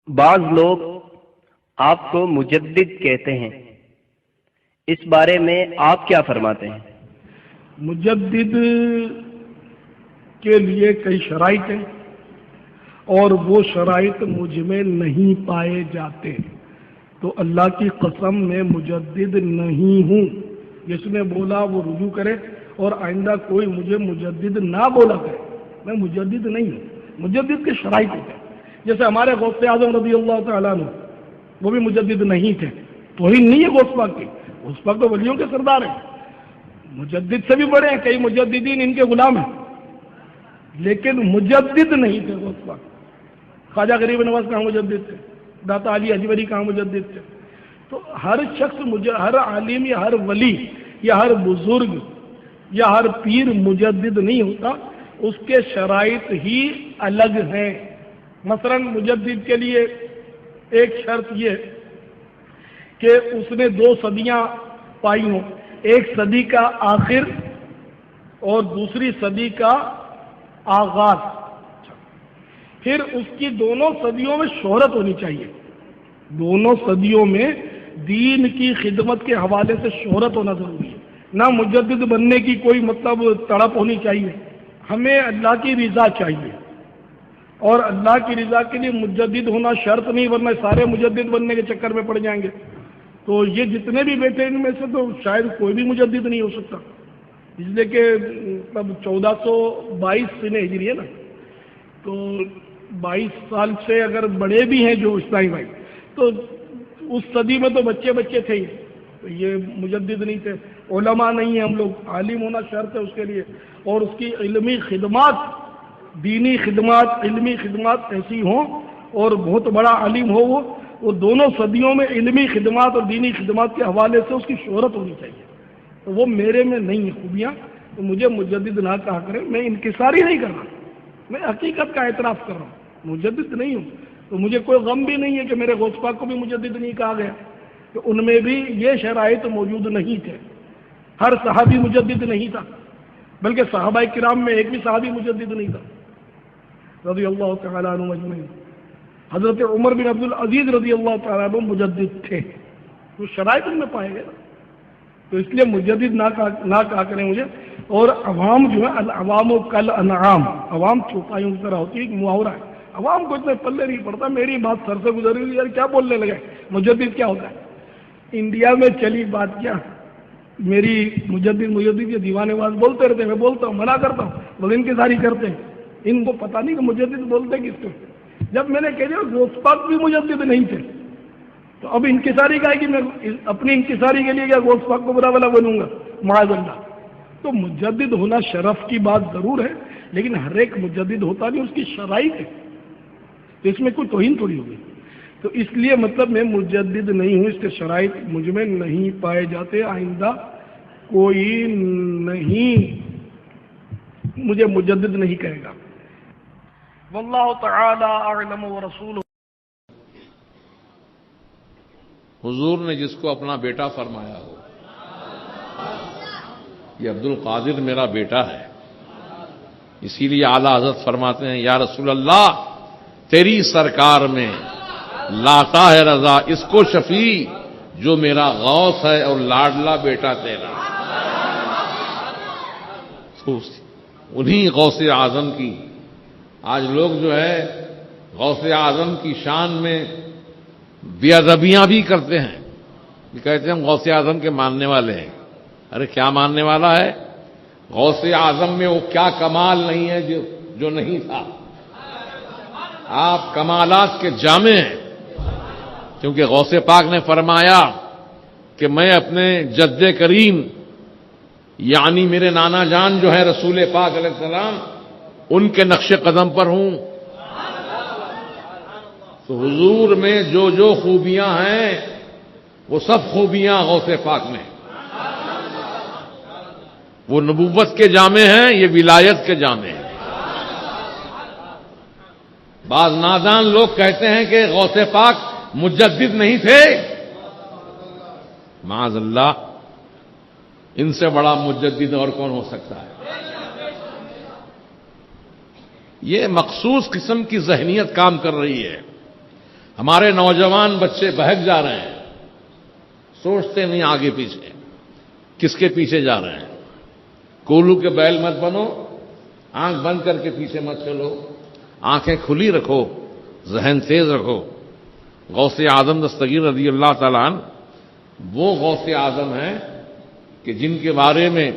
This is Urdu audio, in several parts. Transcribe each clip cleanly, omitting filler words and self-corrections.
بعض لوگ آپ کو مجدد کہتے ہیں، اس بارے میں آپ کیا فرماتے ہیں؟ مجدد کے لیے کئی شرائط ہیں اور وہ شرائط مجھ میں نہیں پائے جاتے، تو اللہ کی قسم میں مجدد نہیں ہوں۔ جس نے بولا وہ رجوع کرے اور آئندہ کوئی مجھے مجدد نہ بولا کرے، میں مجدد نہیں ہوں۔ مجدد کے شرائط ہوتے ہیں، جیسے ہمارے غوث اعظم رضی اللہ تعالیٰ عنہ وہ بھی مجدد نہیں تھے، توہین نہیں ہے غوث پاک کی، غوث پاک تو ولیوں کے سردار ہیں، مجدد سے بھی بڑے ہیں، کئی مجددین ان کے غلام ہیں، لیکن مجدد نہیں تھے غوث پاک۔ خواجہ غریب نواز کہاں مجدد تھے؟ داتا علی اجوری کہاں مجدد تھے؟ تو ہر شخص ہر عالم یا ہر ولی یا ہر بزرگ یا ہر پیر مجدد نہیں ہوتا، اس کے شرائط ہی الگ ہیں۔ مثلا مجدد کے لیے ایک شرط یہ کہ اس نے 2 صدیاں پائی ہوں، ایک صدی کا آخر اور دوسری صدی کا آغاز، پھر اس کی دونوں صدیوں میں شہرت ہونی چاہیے، دونوں صدیوں میں دین کی خدمت کے حوالے سے شہرت ہونا ضروری ہے۔ نہ مجدد بننے کی کوئی تڑپ ہونی چاہیے، ہمیں اللہ کی رضا چاہیے، اور اللہ کی رضا کے لیے مجدد ہونا شرط نہیں، ورنہ سارے مجدد بننے کے چکر میں پڑ جائیں گے۔ تو یہ جتنے بھی بیٹھے ان میں سے تو شاید کوئی بھی مجدد نہیں ہو سکتا، اس لیے کہ 1422 سنہ ہجری ہے نا، تو 22 سال سے اگر بڑے بھی ہیں جو اسلامی بھائی، تو اس صدی میں تو بچے تھے ہی، تو یہ مجدد نہیں تھے۔ علماء نہیں ہیں ہم لوگ، عالم ہونا شرط ہے اس کے لیے، اور اس کی علمی خدمات، دینی خدمات، علمی خدمات ایسی ہوں اور بہت بڑا عالم ہو، وہ دونوں صدیوں میں علمی خدمات اور دینی خدمات کے حوالے سے اس کی شہرت ہونی چاہیے، تو وہ میرے میں نہیں ہے خوبیاں، تو مجھے مجدد نہ کہا کریں، میں انکساری نہیں کر رہا، میں حقیقت کا اعتراف کر رہا ہوں، مجدد نہیں ہوں۔ تو مجھے کوئی غم بھی نہیں ہے کہ میرے غوث پاک کو بھی مجدد نہیں کہا گیا، کہ ان میں بھی یہ شرائط موجود نہیں تھے، ہر صحابی مجدد نہیں تھا، بلکہ صحابہ کرام میں ایک بھی صحابی مجدد نہیں تھا رضی اللہ تعالیٰ عنہ اجمعین۔ حضرت عمر بن عبد العزیز رضی اللہ تعالیٰ عنہ مجدد تھے، تو شرائط ان میں پائے گئے نا، تو اس لیے مجدد نہ کہا کریں مجھے۔ اور عوام جو ہے، العوام کل انعام، عوام چوپایوں کی طرح ہوتی ہے، ایک محاورہ ہے، عوام کو اتنے پلے نہیں پڑتا، میری بات سر سے گزر گئی، یار کیا بولنے لگے، مجدد کیا ہوتا ہے؟ انڈیا میں چلی بات کیا، میری مجدد یہ دیوانے باز بولتے رہتے ہیں، میں بولتا ہوں، منع کرتا ہوں، لوگ انکساری کرتے ہیں، ان کو پتہ نہیں کہ مجدد بولتے کس کو۔ جب میں نے کہہ دیا غوث پاک بھی مجدد نہیں تھے، تو اب انکساری کا ہے کہ میں اپنی انکساری کے لیے کیا غوث پاک کو برا بلا بنوں گا، معاذ اللہ۔ تو مجدد ہونا شرف کی بات ضرور ہے، لیکن ہر ایک مجدد ہوتا نہیں، اس کی شرائط ہے، تو اس میں کوئی توہین تھوڑی ہوگی۔ تو اس لیے مطلب میں مجدد نہیں ہوں، اس کے شرائط مجھ میں نہیں پائے جاتے، آئندہ کوئی نہیں مجھے مجدد نہیں کہے گا۔ واللہ تعالی اعلم ورسولہ۔ حضور نے جس کو اپنا بیٹا فرمایا ہو، یہ عبد القادر میرا بیٹا ہے، اسی لیے اعلیٰ حضرت فرماتے ہیں، یا رسول اللہ تیری سرکار میں لاتا ہے رضا اس کو شفیع جو میرا غوث ہے اور لاڈلا بیٹا تیرا۔ انہی غوث اعظم کی آج لوگ جو ہے غوث اعظم کی شان میں بے ادبیاں بھی کرتے ہیں، یہ کہتے ہیں ہم غوث اعظم کے ماننے والے ہیں۔ ارے کیا ماننے والا ہے؟ غوث اعظم میں وہ کیا کمال نہیں ہے جو نہیں تھا؟ آپ کمالات کے جامع ہیں، کیونکہ غوث پاک نے فرمایا کہ میں اپنے جد کریم یعنی میرے نانا جان جو ہے رسول پاک علیہ السلام، ان کے نقش قدم پر ہوں۔ تو حضور میں جو خوبیاں ہیں وہ سب خوبیاں غوث پاک میں، وہ نبوت کے جامع ہیں، یہ ولایت کے جامع ہیں۔ بعض نادان لوگ کہتے ہیں کہ غوث پاک مجدد نہیں تھے، معاذ اللہ، ان سے بڑا مجدد اور کون ہو سکتا ہے؟ یہ مخصوص قسم کی ذہنیت کام کر رہی ہے۔ ہمارے نوجوان بچے بہک جا رہے ہیں، سوچتے نہیں آگے پیچھے کس کے پیچھے جا رہے ہیں۔ کولو کے بیل مت بنو، آنکھ بند کر کے پیچھے مت چلو، آنکھیں کھلی رکھو، ذہن تیز رکھو۔ غوث اعظم دستگیر رضی اللہ تعالیٰ عنہ وہ غوث اعظم ہیں کہ جن کے بارے میں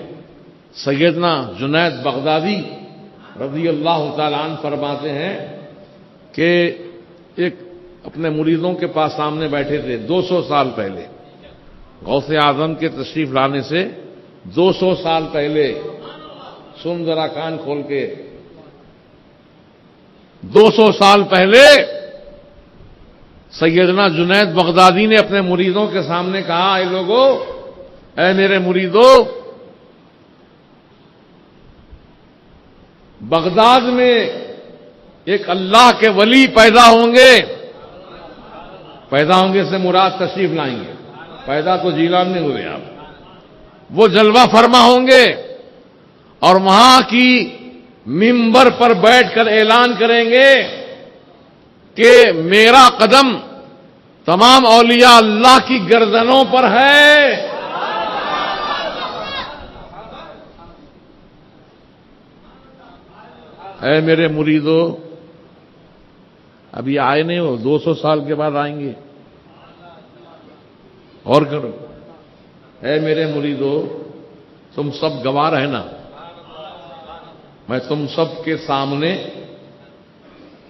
سیدنا جنید بغدادی رضی اللہ تعالیٰ عنہ فرماتے ہیں کہ ایک اپنے مریدوں کے پاس سامنے بیٹھے تھے 200 سال پہلے، غوث اعظم کے تشریف لانے سے 200 سال پہلے، سن ذرا کان کھول کے، 200 سال پہلے سیدنا جنید بغدادی نے اپنے مریدوں کے سامنے کہا، اے لوگو، اے میرے مریدو، بغداد میں ایک اللہ کے ولی پیدا ہوں گے سے مراد تشریف لائیں گے، پیدا تو جیلان میں ہوئے آپ، وہ جلوہ فرما ہوں گے اور وہاں کی منبر پر بیٹھ کر اعلان کریں گے کہ میرا قدم تمام اولیاء اللہ کی گردنوں پر ہے۔ اے میرے مریدو، ابھی آئے نہیں ہو، 200 سال کے بعد آئیں گے، اور کرو۔ اے میرے مریدو، تم سب گواہ رہنا، میں تم سب کے سامنے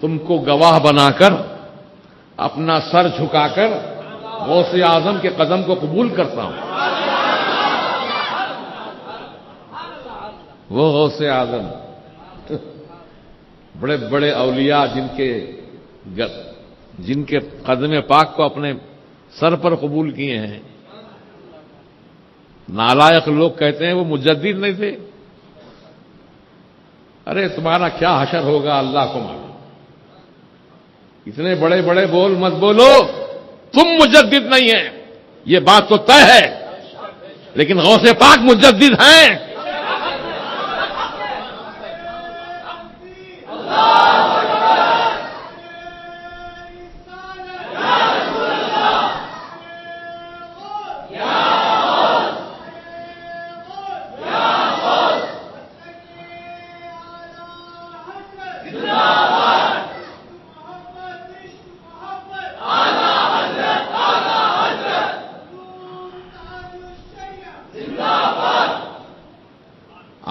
تم کو گواہ بنا کر اپنا سر جھکا کر غوث اعظم کے قدم کو قبول کرتا ہوں۔ وہ غوث اعظم بڑے بڑے اولیاء جن کے قدم پاک کو اپنے سر پر قبول کیے ہیں، نالائق لوگ کہتے ہیں وہ مجدد نہیں تھے۔ ارے تمہارا کیا حشر ہوگا اللہ کو معلوم، اتنے بڑے بڑے بول مت بولو، تم مجدد نہیں ہیں یہ بات تو طے ہے، لیکن غوث پاک مجدد ہیں۔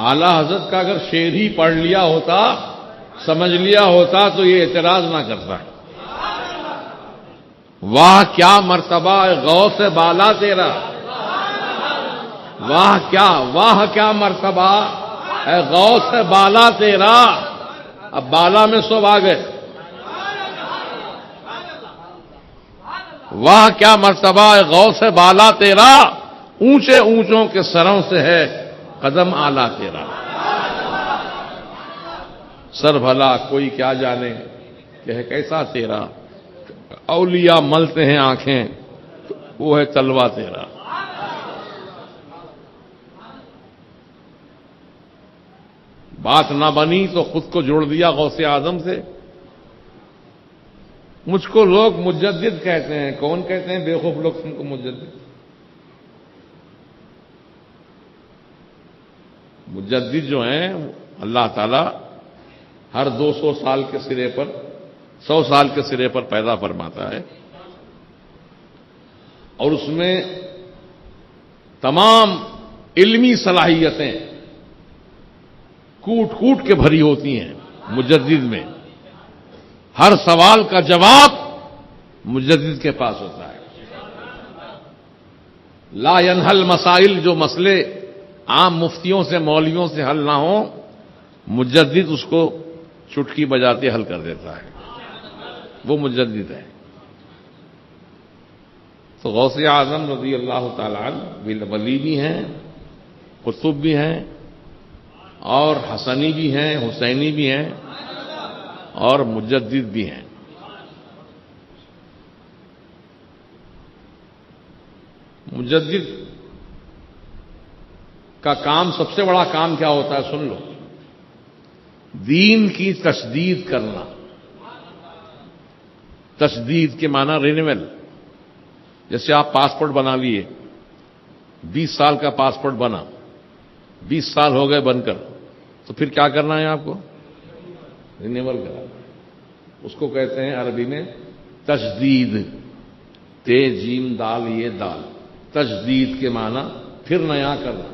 اعلی حضرت کا اگر شعر ہی پڑھ لیا ہوتا، سمجھ لیا ہوتا تو یہ اعتراض نہ کرتا۔ واہ کیا مرتبہ غوث بالا تیرا، واہ کیا مرتبہ اے غوث بالا تیرا۔ اب بالا میں سب آ گئے، واہ کیا مرتبہ اے غوث بالا تیرا، اونچے اونچوں کے سروں سے ہے قدم آلہ تیرا۔ سر بھلا کوئی کیا جانے کہ ہے کیسا تیرا، اولیاء ملتے ہیں آنکھیں وہ ہے تلوا تیرا۔ بات نہ بنی تو خود کو جوڑ دیا غوث اعظم سے۔ مجھ کو لوگ مجدد کہتے ہیں، کون کہتے ہیں بیوقوف لوگ تم کو مجدد؟ مجدد جو ہیں اللہ تعالی ہر 200 سال کے سرے پر 100 سال کے سرے پر پیدا فرماتا ہے، اور اس میں تمام علمی صلاحیتیں کوٹ کوٹ کے بھری ہوتی ہیں۔ مجدد میں ہر سوال کا جواب مجدد کے پاس ہوتا ہے۔ لا ينحل مسائل، جو مسئلے عام مفتیوں سے مولویوں سے حل نہ ہوں، مجدد اس کو چٹکی بجاتے حل کر دیتا ہے، وہ مجدد ہے۔ تو غوث اعظم رضی اللہ تعالی عنہ ولی بھی ہیں، قطب بھی ہیں، اور حسنی بھی ہیں، حسینی بھی ہیں، اور مجدد بھی ہیں۔ مجدد کا کام، سب سے بڑا کام کیا ہوتا ہے سن لو، دین کی تشدید کرنا۔ تجدید کے معنی رینیول. جیسے آپ پاسپورٹ بنا لیے، 20 سال کا پاسپورٹ بنا، 20 سال ہو گئے بن کر، تو پھر کیا کرنا ہے آپ کو؟ رینیول کرنا. اس کو کہتے ہیں عربی میں تجدید. تے جیم دال یہ دال. تجدید کے معنی پھر نیا کرنا،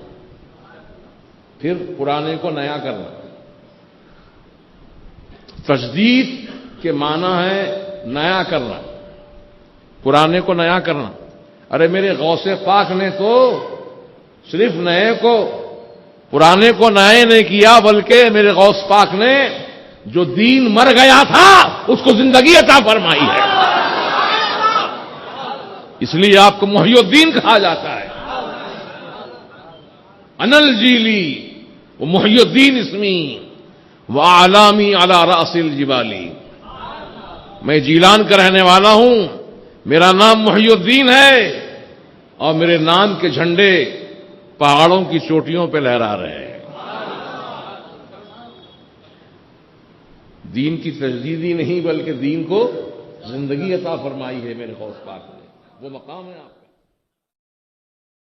پھر پرانے کو نیا کرنا. تجدید کے معنی ہے نیا کرنا، پرانے کو نیا کرنا. ارے میرے غوث پاک نے تو صرف نئے کو، پرانے کو نئے نہیں کیا، بلکہ میرے غوث پاک نے جو دین مر گیا تھا اس کو زندگی عطا فرمائی ہے. اس لیے آپ کو محی الدین کہا جاتا ہے. انل جیلی وہ محی الدین اسمی وعلامی علی راس الجبالی. میں جیلان کا رہنے والا ہوں، میرا نام محی الدین ہے، اور میرے نام کے جھنڈے پہاڑوں کی چوٹیوں پہ لہرا رہے ہیں. دین کی تجدید ہی نہیں بلکہ دین کو زندگی عطا فرمائی ہے میرے غوث پاک نے. وہ مقام ہے آپ